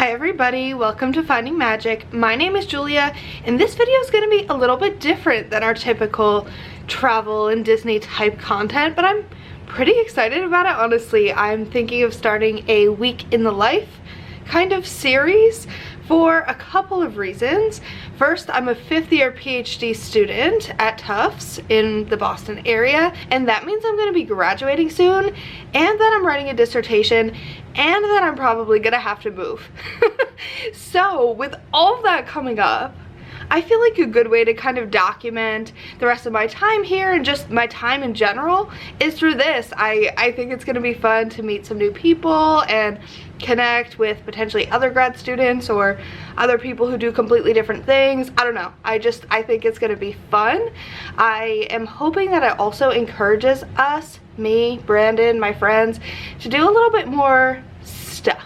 Hi everybody, welcome to Finding Magic. My name is Julia, and this video is going to be a little bit different than our typical travel and Disney type content, but I'm pretty excited about it, honestly. I'm thinking of starting a week in the life kind of series for a couple of reasons. First, I'm a 5th year PhD student at Tufts in the Boston area, and that means I'm going to be graduating soon, and that I'm writing a dissertation, and that I'm probably gonna have to move. So with all of that coming up, I feel like a good way to kind of document the rest of my time here and just my time in general is through this. I think it's gonna be fun to meet some new people and connect with potentially other grad students or other people who do completely different things. I don't know. I think it's gonna be fun. I am hoping that it also encourages us, me, Brandon, my friends, to do a little bit more stuff.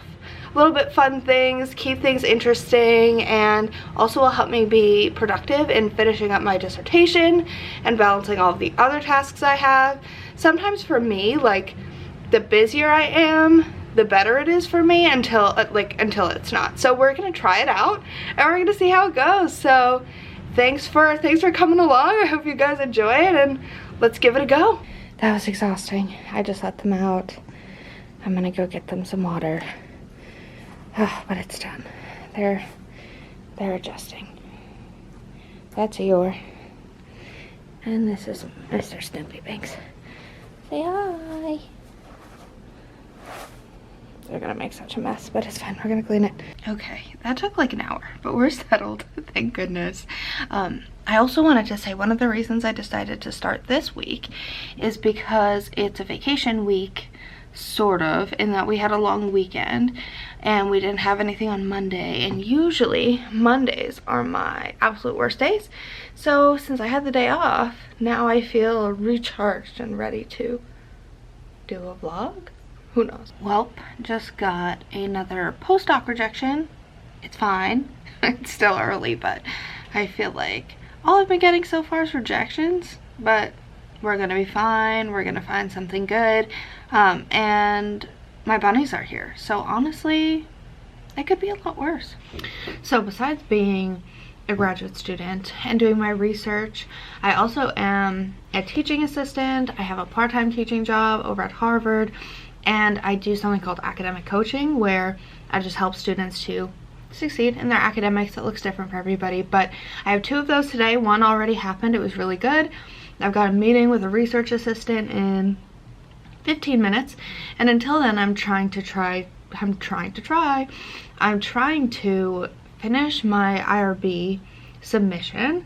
A little bit fun things, keep things interesting, and also will help me be productive in finishing up my dissertation and balancing all of the other tasks I have. Sometimes for me, like, the busier I am, the better it is for me until it's not. So we're gonna try it out and we're gonna see how it goes. So thanks for coming along. I hope you guys enjoy it, and let's give it a go. That was exhausting. I just let them out. I'm gonna go get them some water. Oh, but it's done. They're adjusting. That's Eeyore. And this is Mr. Snoopy Banks. Say hi. They're gonna make such a mess, but it's fine. We're gonna clean it. Okay, that took like an hour, but we're settled. Thank goodness. I also wanted to say one of the reasons I decided to start this week is because it's a vacation week, sort of, in that we had a long weekend and we didn't have anything on Monday, and usually Mondays are my absolute worst days. So since I had the day off, now I feel recharged and ready to do a vlog. Who knows? Well, just got another postdoc rejection. It's fine. It's still early, but I feel like all I've been getting so far is rejections, but we're gonna be fine. We're gonna find something good. And my bunnies are here. So honestly, it could be a lot worse. So besides being a graduate student and doing my research, I also am a teaching assistant. I have a part-time teaching job over at Harvard, and I do something called academic coaching, where I just help students to succeed in their academics. It looks different for everybody, but I have 2 of those today. One already happened. It was really good. I've got a meeting with a research assistant in 15 minutes, and until then I'm trying to finish my IRB submission.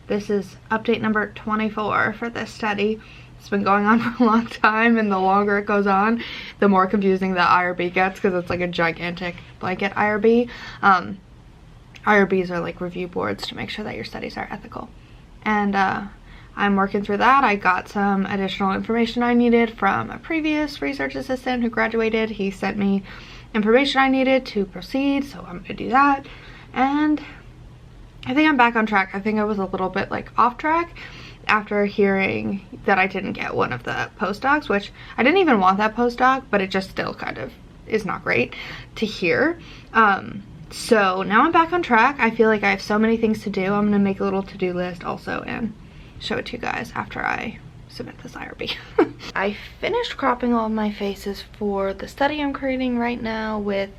This is update number 24 for this study. It's been going on for a long time, and the longer it goes on, the more confusing the IRB gets, because it's like a gigantic blanket IRB. IRBs are like review boards to make sure that your studies are ethical. And I'm working through that. I got some additional information I needed from a previous research assistant who graduated. He sent me information I needed to proceed, so I'm gonna do that. And I think I'm back on track. I think I was a little bit like off track after hearing that I didn't get one of the postdocs, which I didn't even want that postdoc, but it just still kind of is not great to hear. So now I'm back on track. I feel like I have so many things to do. I'm gonna make a little to-do list also and show it to you guys after I submit this IRB. I finished cropping all of my faces for the study I'm creating right now with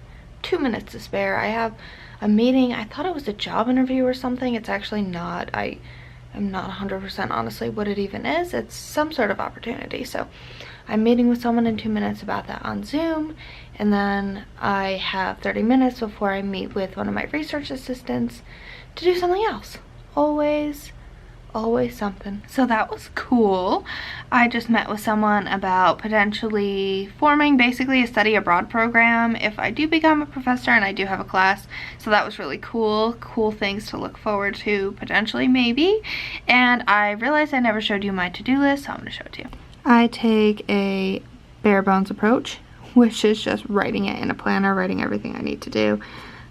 2 minutes to spare. I have a meeting. I thought it was a job interview or something. It's actually not. I'm not 100% honestly what it even is. It's some sort of opportunity. So I'm meeting with someone in 2 minutes about that on Zoom, and then I have 30 minutes before I meet with one of my research assistants to do something else. Always something. So that was cool. I just met with someone about potentially forming basically a study abroad program if I do become a professor and I do have a class. So that was really cool things to look forward to, potentially, maybe. And I realized I never showed you my to-do list, so I'm gonna show it to you. I take a bare bones approach, which is just writing it in a planner, writing everything I need to do.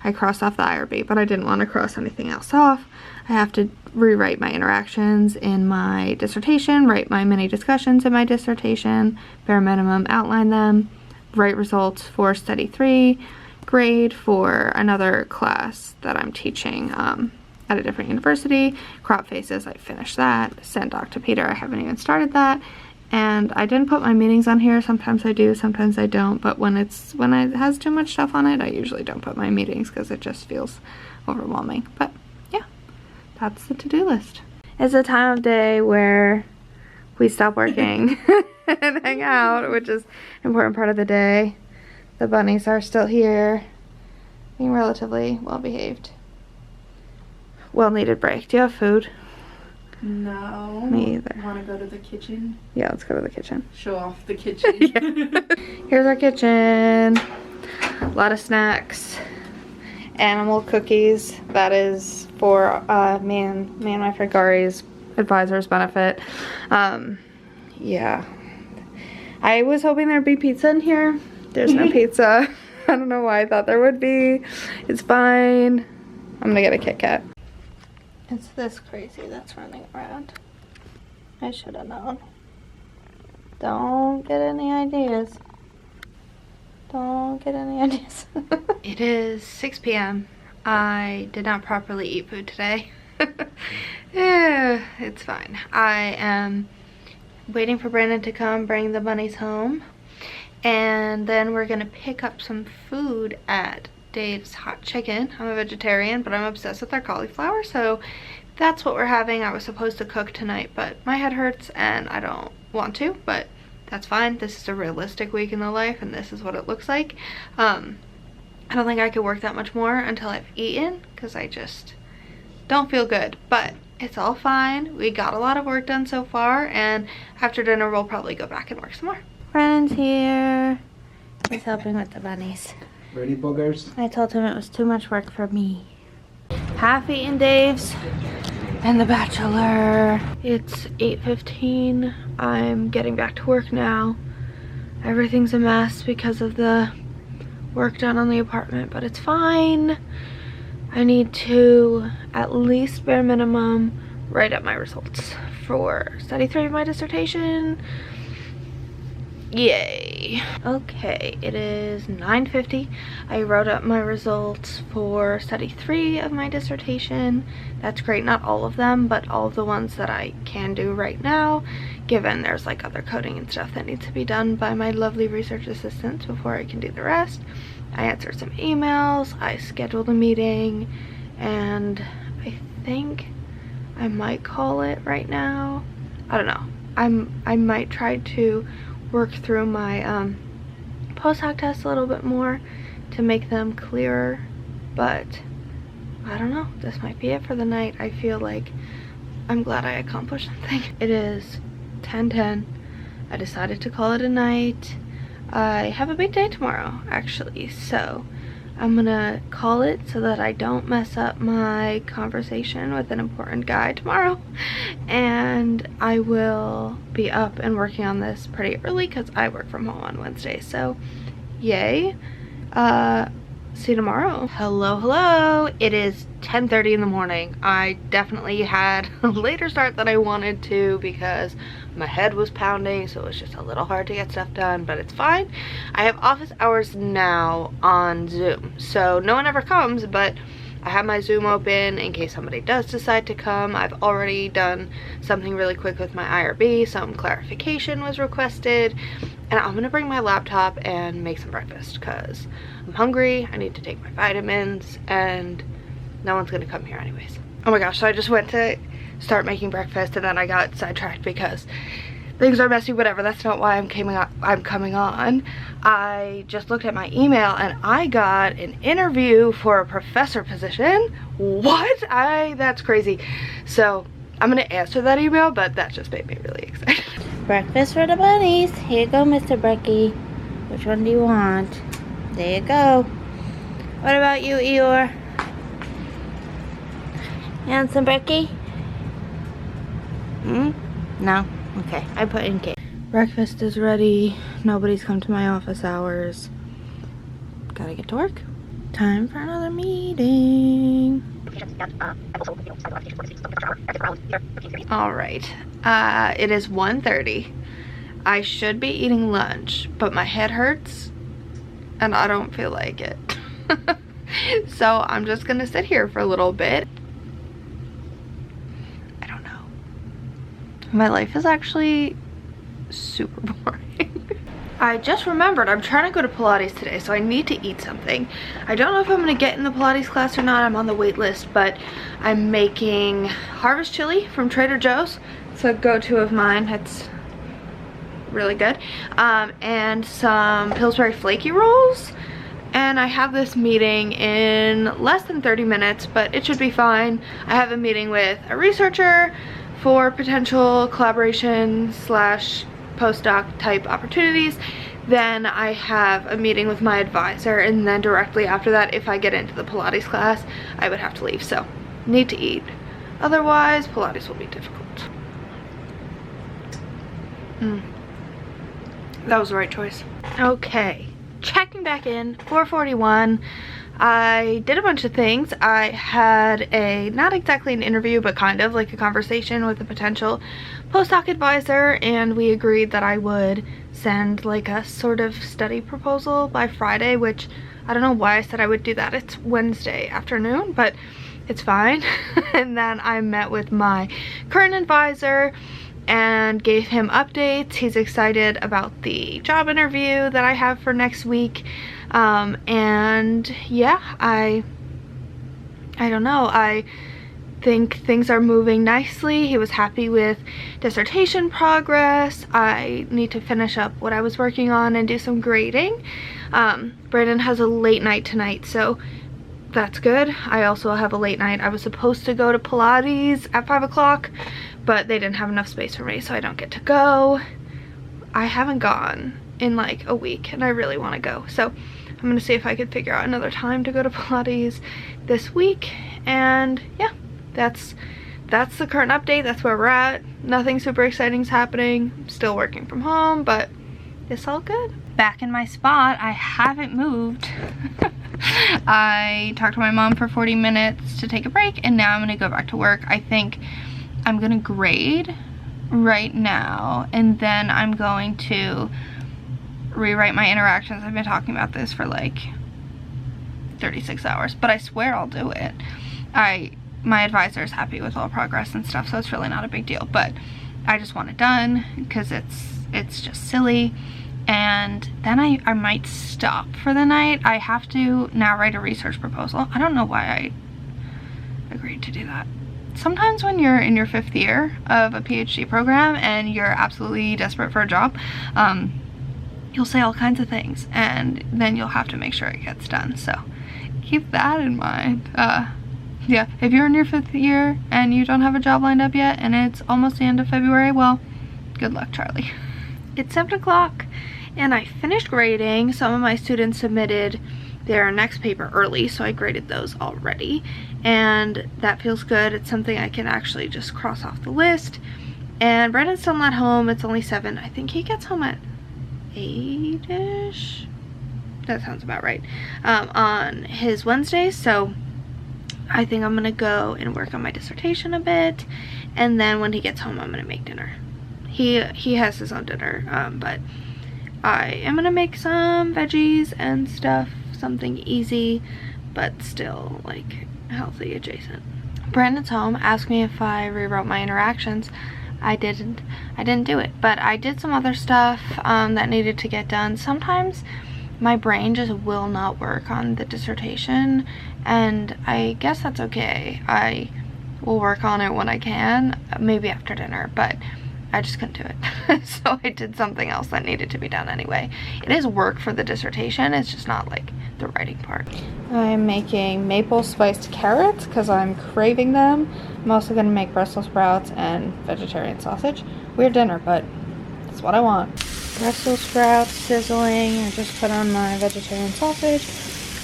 I crossed off the IRB, but I didn't want to cross anything else off. I have to rewrite my interactions in my dissertation, write my mini discussions in my dissertation, bare minimum outline them, write results for study 3, grade for another class that I'm teaching at a different university. Crop faces, I finished that. Sent Dr. Peter, I haven't even started that. And I didn't put my meetings on here. Sometimes I do, sometimes I don't. But when it has too much stuff on it, I usually don't put my meetings because it just feels overwhelming. But yeah, that's the to-do list. It's a time of day where we stop working and hang out, which is an important part of the day. The bunnies are still here, being relatively well behaved. Well needed break. Do you have food? No. Me either. Want to go to the kitchen? Yeah, let's go to the kitchen. Show off the kitchen. Here's our kitchen. A lot of snacks. Animal cookies. That is for me and my friend Gari's advisor's benefit. Yeah. I was hoping there'd be pizza in here. There's no pizza. I don't know why I thought there would be. It's fine. I'm gonna get a Kit Kat. It's this crazy that's running around. I should have known. Don't get any ideas. Don't get any ideas. It is 6 p.m. I did not properly eat food today. Yeah, it's fine. I am waiting for Brandon to come bring the bunnies home. And then we're gonna pick up some food at Dave's Hot Chicken. I'm a vegetarian, but I'm obsessed with their cauliflower, so that's what we're having. I was supposed to cook tonight, but my head hurts and I don't want to, but that's fine. This is a realistic week in the life, and this is what it looks like. I don't think I could work that much more until I've eaten, because I just don't feel good, but it's all fine. We got a lot of work done so far, and after dinner we'll probably go back and work some more. Brennan's here. He's helping with the bunnies. Ready, boogers? I told him it was too much work for me. Half-eaten Dave's and The Bachelor. It's 8:15. I'm getting back to work now. Everything's a mess because of the work done on the apartment, but it's fine. I need to, at least bare minimum, write up my results for study 3 of my dissertation. Yay. Okay, it is 9:50. I wrote up my results for study 3 of my dissertation. That's great, not all of them, but all of the ones that I can do right now, given there's like other coding and stuff that needs to be done by my lovely research assistants before I can do the rest. I answered some emails, I scheduled a meeting, and I think I might call it right now. I don't know. I might try to work through my post-hoc tests a little bit more to make them clearer, but I don't know. This might be it for the night. I feel like I'm glad I accomplished something. It is 10:10. I decided to call it a night. I have a big day tomorrow, actually, so I'm gonna call it so that I don't mess up my conversation with an important guy tomorrow, and I will be up and working on this pretty early because I work from home on Wednesday, so yay. See you tomorrow. Hello. It is 10:30 in the morning. I definitely had a later start than I wanted to because my head was pounding, so it was just a little hard to get stuff done, but it's fine. I have office hours now on Zoom, so no one ever comes, but I have my Zoom open in case somebody does decide to come. I've already done something really quick with my IRB. Some clarification was requested, and I'm gonna bring my laptop and make some breakfast because I'm hungry, I need to take my vitamins, and no one's gonna come here anyways. Oh my gosh, so I just went to start making breakfast and then I got sidetracked because things are messy, whatever. That's not why I'm coming on. I just looked at my email and I got an interview for a professor position. What? That's crazy. So I'm gonna answer that email, but that just made me really excited. Breakfast for the bunnies. Here you go, Mr. Brecky. Which one do you want? There you go. What about you, Eeyore? You want some Brecky? No? Okay, I put in cake. Breakfast is ready. Nobody's come to my office hours. Gotta get to work. Time for another meeting. Alright, it is 1:30. I should be eating lunch, but my head hurts and I don't feel like it. So I'm just gonna sit here for a little bit. I don't know. My life is actually super boring. I just remembered I'm trying to go to Pilates today, so I need to eat something. I don't know if I'm gonna get in the Pilates class or not. I'm on the wait list, but I'm making harvest chili from Trader Joe's. It's a go-to of mine. It's really good. And some Pillsbury flaky rolls. And I have this meeting in less than 30 minutes, but it should be fine. I have a meeting with a researcher for potential collaboration slash postdoc type opportunities. Then I have a meeting with my advisor, and then directly after that, if I get into the Pilates class, I would have to leave. So need to eat, otherwise Pilates will be difficult. That was the right choice. Okay, checking back in, 4:41. I did a bunch of things. I had a, not exactly an interview, but kind of like a conversation with a potential postdoc advisor, and we agreed that I would send like a sort of study proposal by Friday, which I don't know why I said I would do that. It's Wednesday afternoon, but it's fine. And then I met with my current advisor and gave him updates. He's excited about the job interview that I have for next week. And yeah, I don't know, I think things are moving nicely. He was happy with dissertation progress. I need to finish up what I was working on and do some grading. Brandon has a late night tonight, so that's good. I also have a late night. I was supposed to go to Pilates at 5 o'clock, but they didn't have enough space for me, so I don't get to go. I haven't gone in like a week, and I really want to go. So I'm gonna see if I could figure out another time to go to Pilates this week. And yeah, that's the current update. That's where we're at. Nothing super exciting is happening. I'm still working from home, but it's all good. Back in my spot. I haven't moved. I talked to my mom for 40 minutes to take a break, and now I'm gonna go back to work. I think I'm gonna grade right now, and then I'm going to rewrite my interactions. I've been talking about this for like 36 hours, but I swear I'll do it. My advisor is happy with all progress and stuff, so it's really not a big deal, but I just want it done because it's just silly. And then I might stop for the night. I have to now write a research proposal. I don't know why I agreed to do that. Sometimes when you're in your 5th year of a PhD program and you're absolutely desperate for a job, you'll say all kinds of things, and then you'll have to make sure it gets done. So keep that in mind. Yeah, if you're in your 5th year and you don't have a job lined up yet and it's almost the end of February, well, good luck, Charlie. It's 7 o'clock and I finished grading. Some of my students submitted their next paper early, so I graded those already, and that feels good. It's something I can actually just cross off the list. And Brandon's still not home. It's only 7. I think he gets home at 8-ish. That sounds about right. On his Wednesdays, so I think I'm gonna go and work on my dissertation a bit, and then when he gets home I'm gonna make dinner. He has his own dinner, but I am gonna make some veggies and stuff, something easy but still like healthy adjacent. Brandon's home. Asked me if I rewrote my interactions. I didn't do it, but I did some other stuff that needed to get done. Sometimes my brain just will not work on the dissertation, and I guess that's okay. I will work on it when I can, maybe after dinner, but I just couldn't do it. So I did something else that needed to be done anyway. It is work for the dissertation, it's just not like the writing part. I'm making maple spiced carrots because I'm craving them. I'm also gonna make Brussels sprouts and vegetarian sausage. Weird dinner, but that's what I want. Brussels sprouts sizzling. I just put on my vegetarian sausage.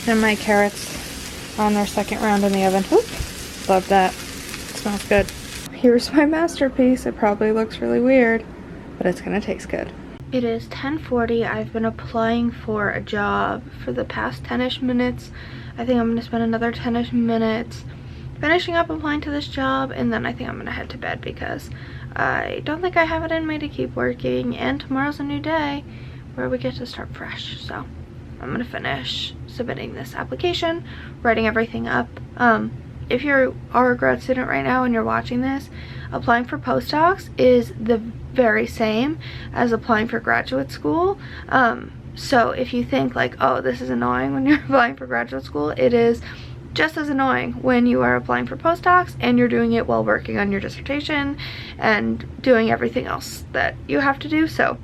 Then my carrots on their 2nd round in the oven. Oop, love that. It smells good. Here's my masterpiece. It probably looks really weird, but it's gonna taste good. It is 10:40. I've been applying for a job for the past 10-ish minutes. I think I'm gonna spend another 10-ish minutes finishing up applying to this job, and then I think I'm gonna head to bed because I don't think I have it in me to keep working, and tomorrow's a new day where we get to start fresh. So I'm gonna finish submitting this application, writing everything up. If you are a grad student right now and you're watching this, applying for postdocs is the very same as applying for graduate school. So if you think like, oh, this is annoying when you're applying for graduate school, it is just as annoying when you are applying for postdocs and you're doing it while working on your dissertation and doing everything else that you have to do. So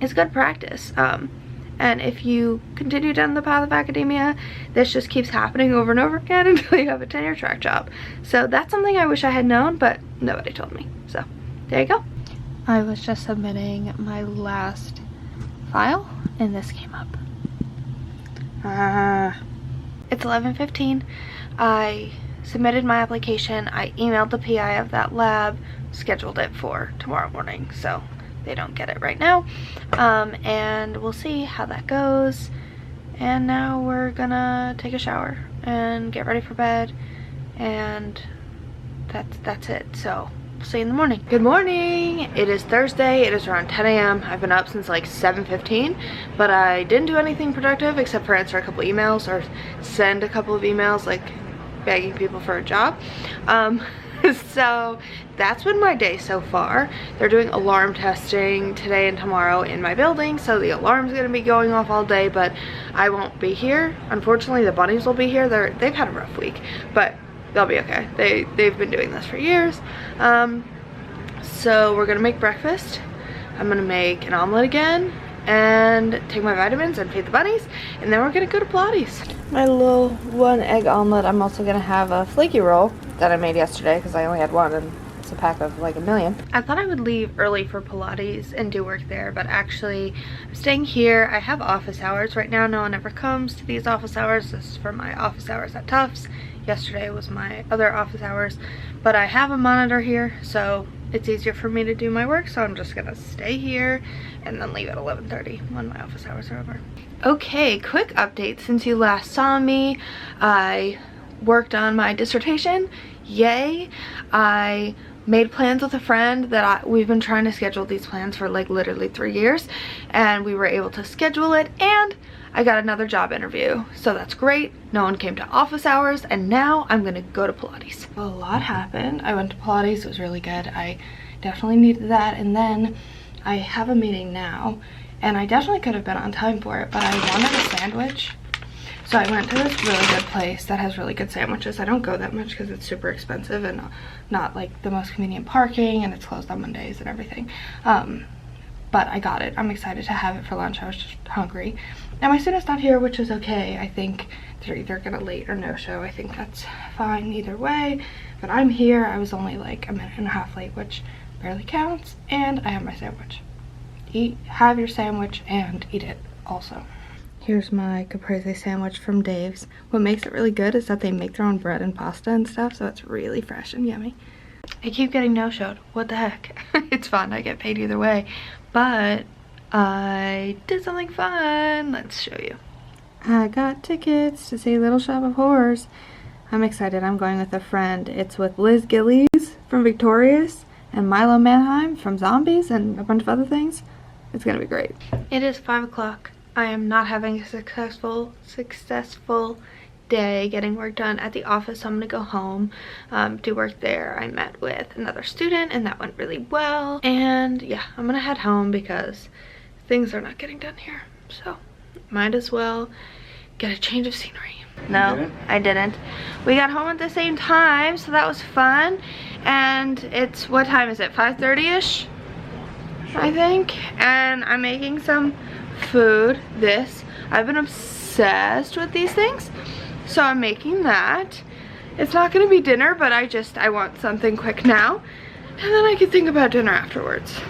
it's good practice. And if you continue down the path of academia, this just keeps happening over and over again until you have a tenure track job. So that's something I wish I had known, but nobody told me. So there you go. I was just submitting my last file and this came up. It's 11:15. I submitted my application. I emailed the PI of that lab, scheduled it for tomorrow morning, so they don't get it right now. And we'll see how that goes. And now we're gonna take a shower and get ready for bed, and that's it. So we'll see you in the morning. Good morning. It is Thursday. It is around 10 a.m. I've been up since like 7:15, but I didn't do anything productive except for answer a couple emails or send a couple of emails like begging people for a job. So that's been my day so far. They're doing alarm testing today and tomorrow in my building, so the alarm's gonna be going off all day, but I won't be here. Unfortunately, the bunnies will be here. They've had a rough week, but they'll be okay. They've been doing this for years. So we're gonna make breakfast. I'm gonna make an omelet again and take my vitamins and feed the bunnies, and then we're gonna go to Pilates. My little 1 egg omelet. I'm also gonna have a flaky roll that I made yesterday because I only had one and it's a pack of like 1,000,000. I thought I would leave early for Pilates and do work there, but actually I'm staying here. I have office hours right now. No one ever comes to these office hours. This is for my office hours at Tufts. Yesterday was my other office hours, but I have a monitor here, so it's easier for me to do my work, so I'm just gonna stay here and then leave at 11:30 when my office hours are over. Okay, quick update since you last saw me. I worked on my dissertation. Yay. I made plans with a friend that we've been trying to schedule these plans for like literally 3 years, and we were able to schedule it, and I got another job interview, so that's great. No one came to office hours, and now I'm gonna go to Pilates. A lot happened. I went to Pilates. It was really good. I definitely needed that, and then I have a meeting now, and I definitely could have been on time for it, but I wanted a sandwich. So I went to this really good place that has really good sandwiches. I don't go that much because it's super expensive and not like the most convenient parking, and it's closed on Mondays and everything. But I got it. I'm excited to have it for lunch. I was just hungry. And my student's not here, which is okay. I think they're either gonna late or no show. I think that's fine either way. But I'm here. I was only like a minute and a half late, which barely counts. And I have my sandwich. Have your sandwich and eat it also. Here's my caprese sandwich from Dave's. What makes it really good is that they make their own bread and pasta and stuff, so it's really fresh and yummy. I keep getting no-showed. What the heck? It's fun. I get paid either way. But I did something fun. Let's show you. I got tickets to see Little Shop of Horrors. I'm excited. I'm going with a friend. It's with Liz Gillies from Victorious and Milo Manheim from Zombies and a bunch of other things. It's gonna be great. It is 5 o'clock. I am not having a successful day getting work done at the office, so I'm gonna go home, do work there. I met with another student and that went really well, and yeah, I'm gonna head home because things are not getting done here, so might as well get a change of scenery. No, I didn't. We got home at the same time, so that was fun. And it's, what time is it, 5:30ish I think, and I'm making some food. I've been obsessed with these things, so I'm making that. It's not gonna be dinner, but I want something quick now, and then I can think about dinner afterwards.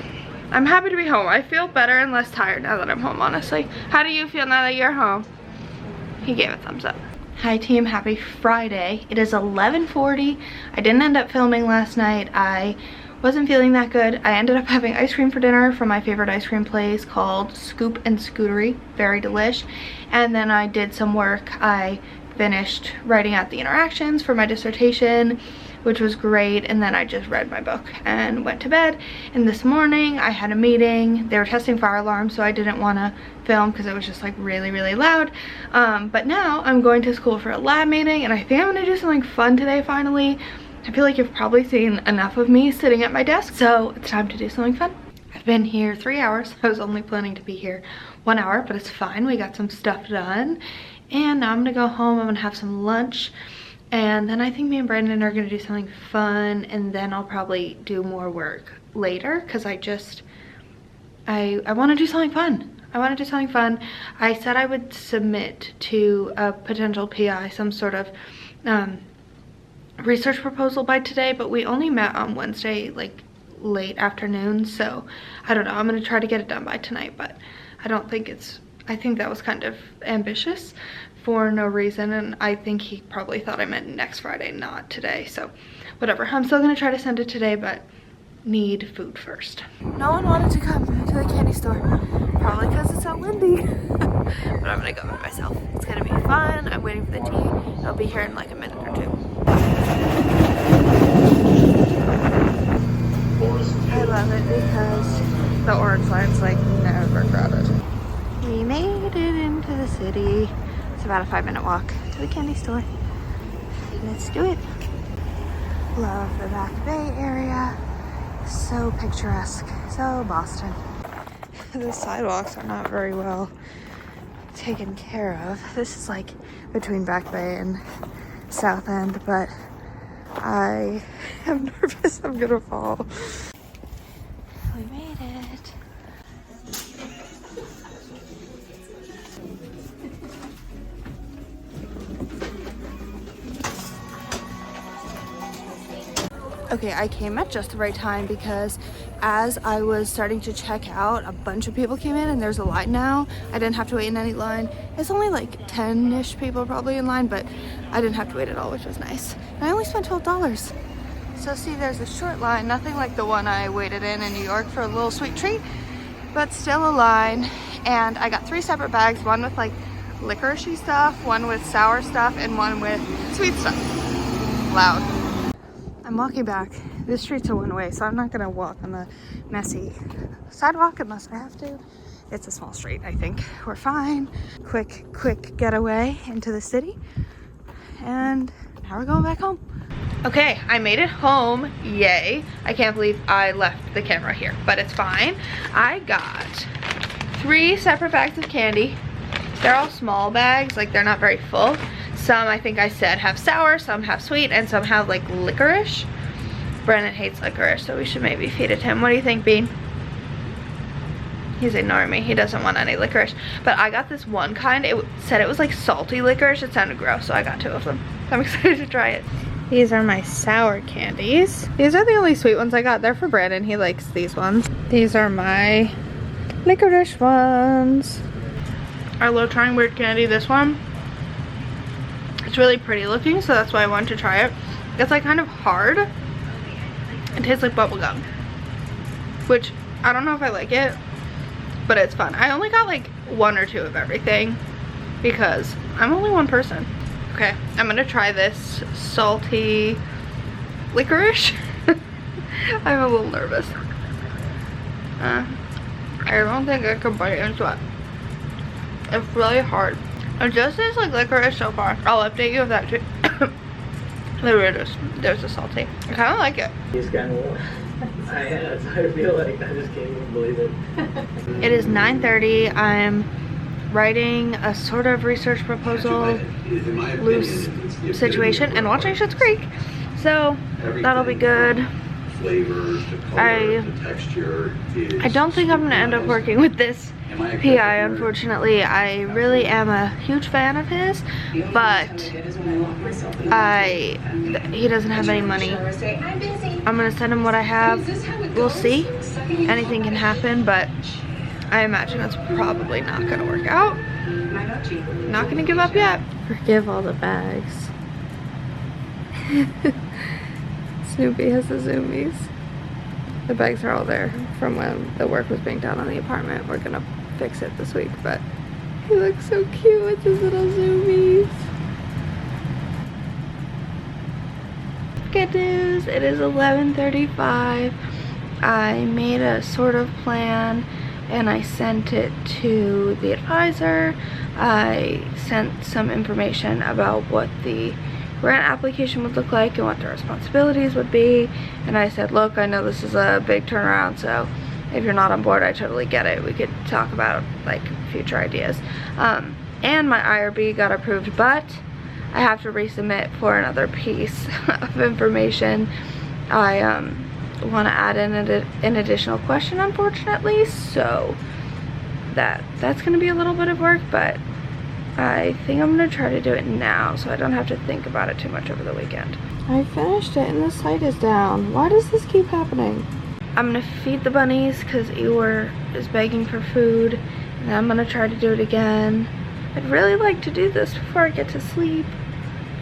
I'm happy to be home. I feel better and less tired now that I'm home, honestly. How do you feel now that you're home? He gave a thumbs up. Hi team, happy Friday. It is 11:40. I didn't end up filming last night. I wasn't feeling that good. I ended up having ice cream for dinner from my favorite ice cream place called Scoop and Scootery. Very delish. And then I did some work. I finished writing out the interactions for my dissertation, which was great. And then I just read my book and went to bed. And this morning I had a meeting. They were testing fire alarms, so I didn't want to film because it was just like really, really loud. But now I'm going to school for a lab meeting, and I think I'm going to do something fun today finally. I feel like you've probably seen enough of me sitting at my desk, so it's time to do something fun. I've been here 3 hours. I was only planning to be here 1 hour, but it's fine. We got some stuff done. And now I'm gonna go home. I'm gonna have some lunch. And then I think me and Brandon are gonna do something fun, and then I'll probably do more work later because I wanna do something fun. I wanna do something fun. I said I would submit to a potential PI some sort of research proposal by today, but we only met on Wednesday, like late afternoon, so I don't know. I'm gonna try to get it done by tonight, but I don't think it's, I think that was kind of ambitious for no reason, and I think he probably thought I meant next Friday, not today, so whatever. I'm still gonna try to send it today, but need food first. No one wanted to come to the candy store, probably because it's so windy. But I'm gonna go by myself. It's gonna be fun. I'm waiting for the tea. I'll be here in like a minute or two. I love it because the orange line's like never crowded. We made it into the city. It's about a 5-minute walk to the candy store. Let's do it. Love the Back Bay area. So picturesque, so Boston. The sidewalks are not very well taken care of. This is like between Back Bay and South End, but I am nervous I'm gonna fall. We made it. Okay, I came at just the right time because as I was starting to check out, a bunch of people came in and there's a line now. I didn't have to wait in any line. It's only like 10-ish people probably in line, but I didn't have to wait at all, which was nice. And I only spent $12. So see, there's a short line, nothing like the one I waited in New York for a little sweet treat, but still a line. And I got 3 separate bags, one with like licoricey stuff, one with sour stuff, and one with sweet stuff. Loud. I'm walking back. This street's a one-way, so I'm not gonna walk on the messy sidewalk unless I have to. It's a small street, I think. We're fine. Quick getaway into the city. And now we're going back home. Okay, I made it home, yay. I can't believe I left the camera here, but it's fine. I got 3 separate bags of candy. They're all small bags, like they're not very full. Some, I think I said, have sour, some have sweet, and some have like licorice. Brennan hates licorice, so we should maybe feed it to him. What do you think, Bean? He's ignoring me. He doesn't want any licorice. But I got this one kind. It said it was like salty licorice. It sounded gross, so I got 2 of them. I'm excited to try it. These are my sour candies. These are the only sweet ones I got. They're for Brandon. He likes these ones. These are my licorice ones. Our little trying weird candy, this one. It's really pretty looking, so that's why I wanted to try it. It's like kind of hard. It tastes like bubble gum, which I don't know if I like it, but it's fun. I only got like 1 or 2 of everything because I'm only one person. Okay, I'm gonna try this salty licorice. I'm a little nervous. I don't think I can bite into it. It's really hard. It just tastes like licorice so far. I'll update you if that too. There it is. There's the salty. I kind of like it. He's kind of. I feel like I just can't even believe it. It is 9:30. I'm writing a sort of research proposal, loose situation, and watching Schitt's Creek. So that'll be good. I don't think I'm gonna end up working with this PI, unfortunately. I really am a huge fan of his, but he doesn't have any money. I'm gonna send him what I have. We'll see. Anything can happen, but I imagine it's probably not gonna work out. Not gonna give up yet. Forgive all the bags. Snoopy has the zoomies. The bags are all there from when the work was being done on the apartment. We're gonna fix it this week, but he looks so cute with his little zoomies. good news. It is 11:35. I made a sort of plan and I sent it to the advisor. I sent some information about what the grant application would look like and what the responsibilities would be. And I said, look, I know this is a big turnaround, so if you're not on board, I totally get it. We could talk about like future ideas. And my IRB got approved, but I have to resubmit for another piece of information. I want to add in an additional question, unfortunately, so that's going to be a little bit of work, but I think I'm going to try to do it now so I don't have to think about it too much over the weekend. I finished it and the site is down. Why does this keep happening? I'm going to feed the bunnies because Eeyore is begging for food, and I'm going to try to do it again. I'd really like to do this before I get to sleep.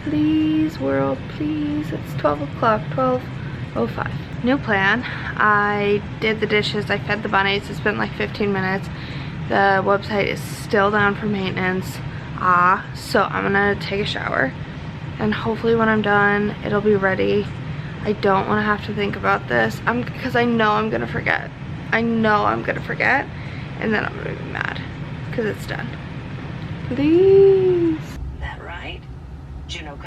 Please, world, please. It's 12 o'clock, 12:05. New plan. I did the dishes, I fed the bunnies. It's been like 15 minutes. The website is still down for maintenance. So I'm gonna take a shower. And hopefully when I'm done, it'll be ready. I don't want to have to think about this. Because I know I'm gonna forget. I know I'm gonna forget. And then I'm gonna be mad. Because it's done. Please. That right? Juno.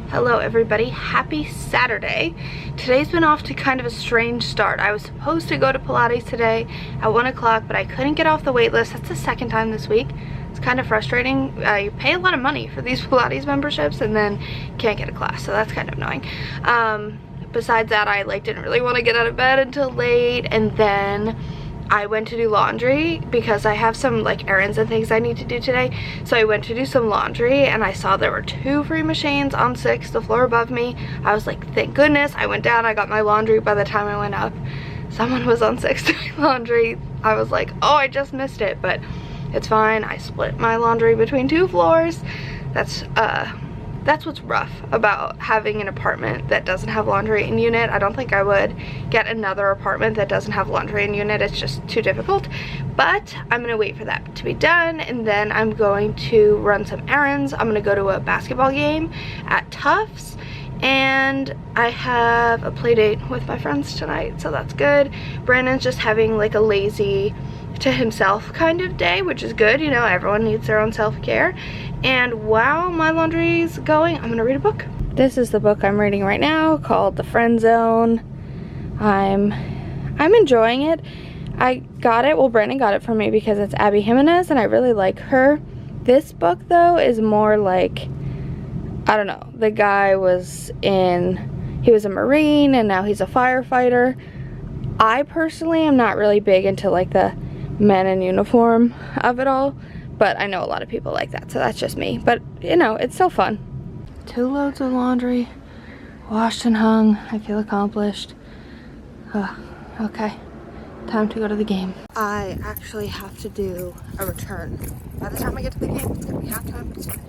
Hello everybody, happy Saturday. Today's been off to kind of a strange start. I was supposed to go to Pilates today at 1 o'clock, but I couldn't get off the wait list. That's the second time this week. It's kind of frustrating. You pay a lot of money for these Pilates memberships and then can't get a class, so that's kind of annoying. Besides that, I didn't really want to get out of bed until late, and then I went to do laundry because I have some errands and things I need to do today. So I went to do some laundry and I saw there were 2 free machines on 6th, the floor above me. I was like, thank goodness. I went down, I got my laundry. By the time I went up, someone was on 6th doing laundry. I was like, oh, I just missed it, but it's fine. I split my laundry between 2 floors. That's what's rough about having an apartment that doesn't have laundry in unit. I don't think I would get another apartment that doesn't have laundry in unit. It's just too difficult. But I'm gonna wait for that to be done, and then I'm going to run some errands. I'm gonna go to a basketball game at Tufts, and I have a play date with my friends tonight, so that's good. Brandon's just having a lazy to himself kind of day, which is good. You know, everyone needs their own self-care. And while my laundry's going, I'm gonna read a book. This is the book I'm reading right now, called The Friend Zone. I'm enjoying it. I got it, well, Brandon got it for me because it's Abby Jimenez and I really like her. This book though is more like, I don't know, the guy he was a Marine and now he's a firefighter. I personally am not really big into the men in uniform of it all, but I know a lot of people like that, so that's just me. But you know, it's so fun. 2 loads of laundry washed and hung. I feel accomplished. Okay, time to go to the game. I actually have to do a return. By the time I get to the game, it's gonna be halftime, but it's fine.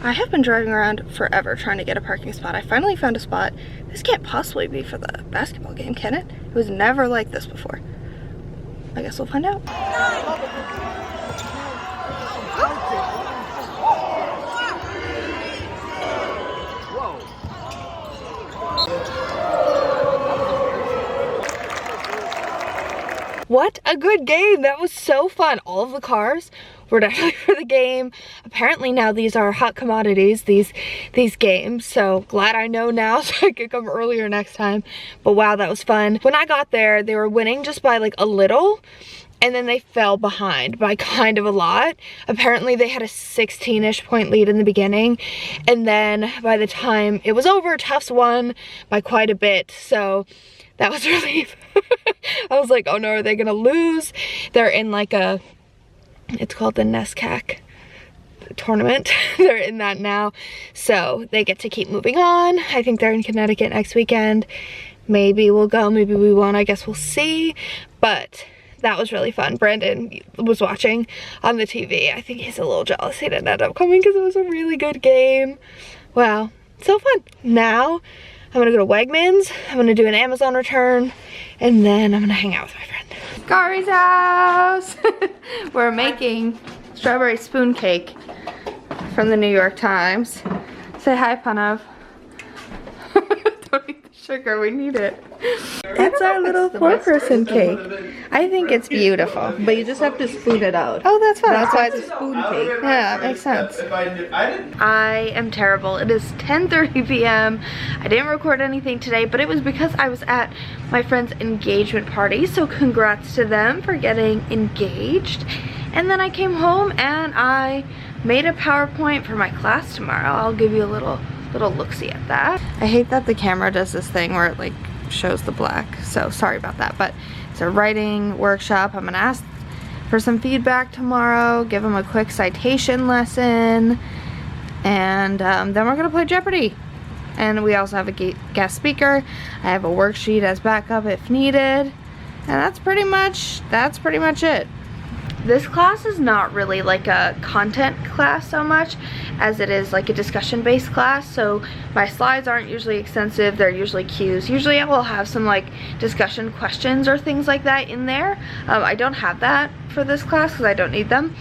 I have been driving around forever trying to get a parking spot. I finally found a spot. This can't possibly be for the basketball game, can it? It was never like this before. I guess we'll find out. What a good game. That was so fun. All of the cars were definitely for the game. Apparently now these are hot commodities, these games, so glad I know now so I could come earlier next time. But wow, that was fun. When I got there, they were winning just by a little, and then they fell behind by kind of a lot. Apparently they had a 16-ish point lead in the beginning, and then by the time it was over, Tufts won by quite a bit, so that was relief. I was like, oh no, are they gonna lose? They're in it's called the NESCAC tournament. They're in that now, so they get to keep moving on. I think they're in Connecticut next weekend. Maybe we'll go, maybe we won't, I guess we'll see. But that was really fun. Brandon was watching on the TV. I think he's a little jealous he didn't end up coming because it was a really good game. Wow, so fun. Now I'm gonna go to Wegmans, I'm gonna do an Amazon return, and then I'm gonna hang out with my friend. Gari's house! We're making strawberry spoon cake from the New York Times. Say hi, Pranav. Don't eat the sugar, we need it. It's our little 4-person cake. I think it's beautiful. But you just have to spoon it out. Oh, that's fine. That's why it's a spoon cake. Yeah, that makes sense. I am terrible. It is 10:30 p.m. I didn't record anything today, but it was because I was at my friend's engagement party. So congrats to them for getting engaged. And then I came home and I made a PowerPoint for my class tomorrow. I'll give you a little look-see at that. I hate that the camera does this thing where it like shows the black, so sorry about that. But it's a writing workshop. I'm gonna ask for some feedback tomorrow, give them a quick citation lesson, and then we're gonna play Jeopardy. And we also have a guest speaker. I have a worksheet as backup if needed, and that's pretty much it. This class is not really like a content class so much as it is like a discussion-based class. So my slides aren't usually extensive, they're usually cues. Usually I will have some like discussion questions or things like that in there. I don't have that for this class because I don't need them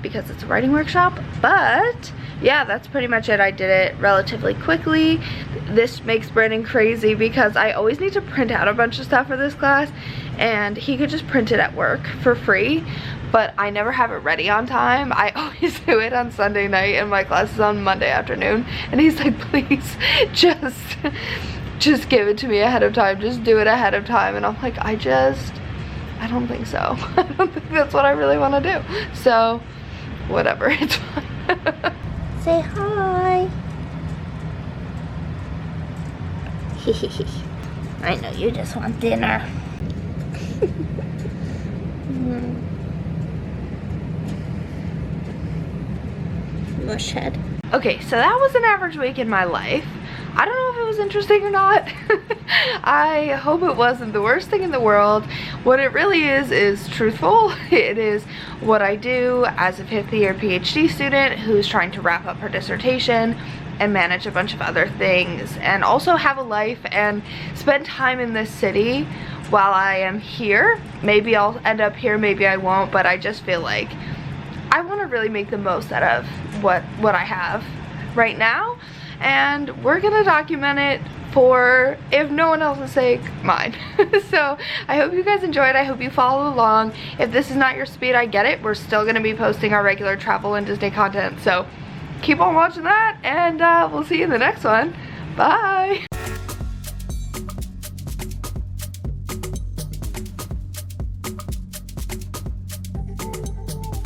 because it's a writing workshop. But yeah, that's pretty much it. I did it relatively quickly. This makes Brandon crazy because I always need to print out a bunch of stuff for this class, and he could just print it at work for free, but I never have it ready on time. I always do it on Sunday night and my class is on Monday afternoon, and he's like, please just give it to me ahead of time, just do it ahead of time. And I'm like, I don't think so. I don't think that's what I really want to do. So whatever, it's fine. Say hi. I know you just want dinner. Mushhead. Okay, so that was an average week in my life. I don't know if it was interesting or not. I hope it wasn't the worst thing in the world. What it really is truthful. It is what I do as a 5th year PhD student who's trying to wrap up her dissertation and manage a bunch of other things and also have a life and spend time in this city while I am here. Maybe I'll end up here, maybe I won't, but I just feel like I want to really make the most out of what I have right now, and we're gonna document it for, if no one else's sake, mine. So I hope you guys enjoyed. I hope you follow along. If this is not your speed, I get it. We're still gonna be posting our regular travel and Disney content, so keep on watching that, and we'll see you in the next one. Bye.